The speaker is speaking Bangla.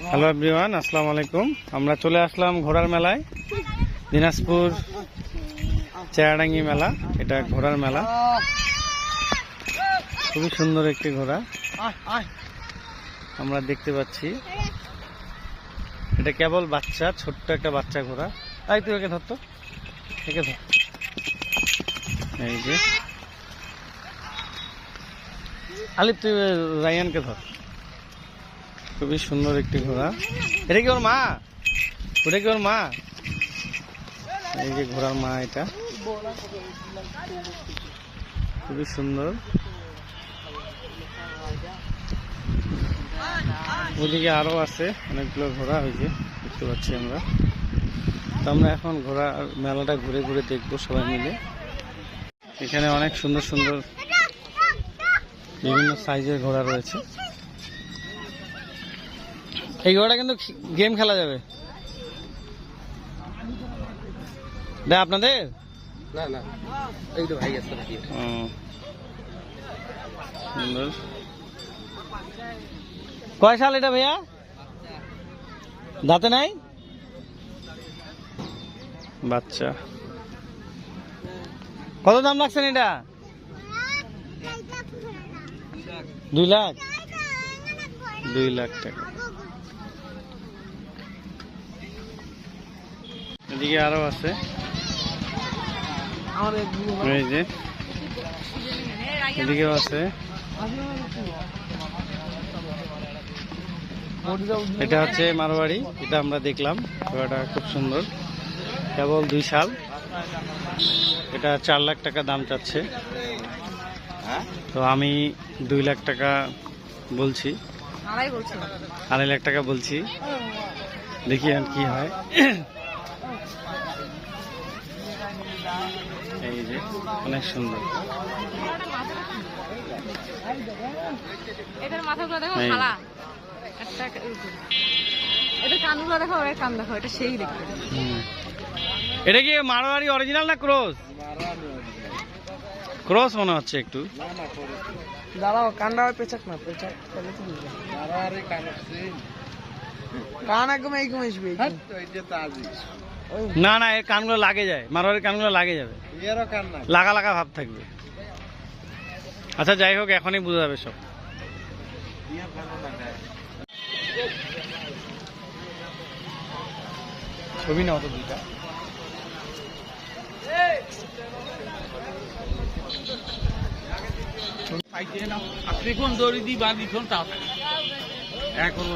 হ্যালো এভরিওয়ান, আসসালামু আলাইকুম। আমরা চলে আসলাম ঘোড়ার মেলায়, দিনাজপুর চেরাডাঙ্গি মেলা। এটা ঘোড়ার মেলা, খুবই সুন্দর একটি ঘোড়া আমরা দেখতে পাচ্ছি। এটা কেবল বাচ্চা, ছোট্ট একটা বাচ্চা ঘোড়া। তাই তুই একে ধরতো, একে ধর। এই যে আলিফ, তুই রায়ানকে ধর। খুবই সুন্দর একটি ঘোড়া। এটা কি ওর মা? ওটা কি ওর মা? এই যে ঘোড়ার মা, এটা খুবই সুন্দর। ওইদিকে আরো আছে অনেকগুলো ঘোড়া, ওই যে দেখতে পাচ্ছি আমরা। তো আমরা এখন ঘোড়া মেলাটা ঘুরে ঘুরে দেখবো সবাই মিলে। এখানে অনেক সুন্দর সুন্দর বিভিন্ন সাইজের ঘোড়া রয়েছে। এই ঘোড়াটা কিন্তু গেম খেলা যাবে। আপনাদের না না, এই তো ভাই আছে নাকি? সুন্দর। কয় সাল এটা ভাইয়া? দাঁতে নাই, বাচ্চা। কত দাম লাগছেন এটা? 2 লাখ? 2 লাখ টাকা। এদিকে আরো আছে, এই যে এদিকেও আছে। এটা হচ্ছে মারোয়ারি, এটা আমরা দেখলাম। ঘোড়াটা খুব সুন্দর, কেবল 2 সাল। এটা 4 লাখ টাকা দাম চাচ্ছে। তো আমি 2 লাখ টাকা বলছি, 2.5 লাখ টাকা বলছি। দেখি আর কি হয়। এই যে অনেক সুন্দর। এটার মাথাগুলো দেখো খালা, একটা এটা কানগুলো দেখো, ওর কান দেখো, এটা সেই দেখতে। এটা কি মারোয়ারি অরিজিনাল না ক্রস? ক্রস মনে হচ্ছে একটু। দাঁড়াও, কানটা পেঁচাক না, পেঁচাক কান একদম এইরকম আসবে। না না, এর কানগুলো লাগে যায়, মারোয়ারির কানগুলো লাগে যাবে, লাগা লাগা ভাব থাকবে। আচ্ছা যাই হোক, এখনই বোঝা যাবে সব। ছবি নাও তো দুইটা। আপনি কোন দড়ি দিয়ে বাঁধি তাড়াতাড়ি এখন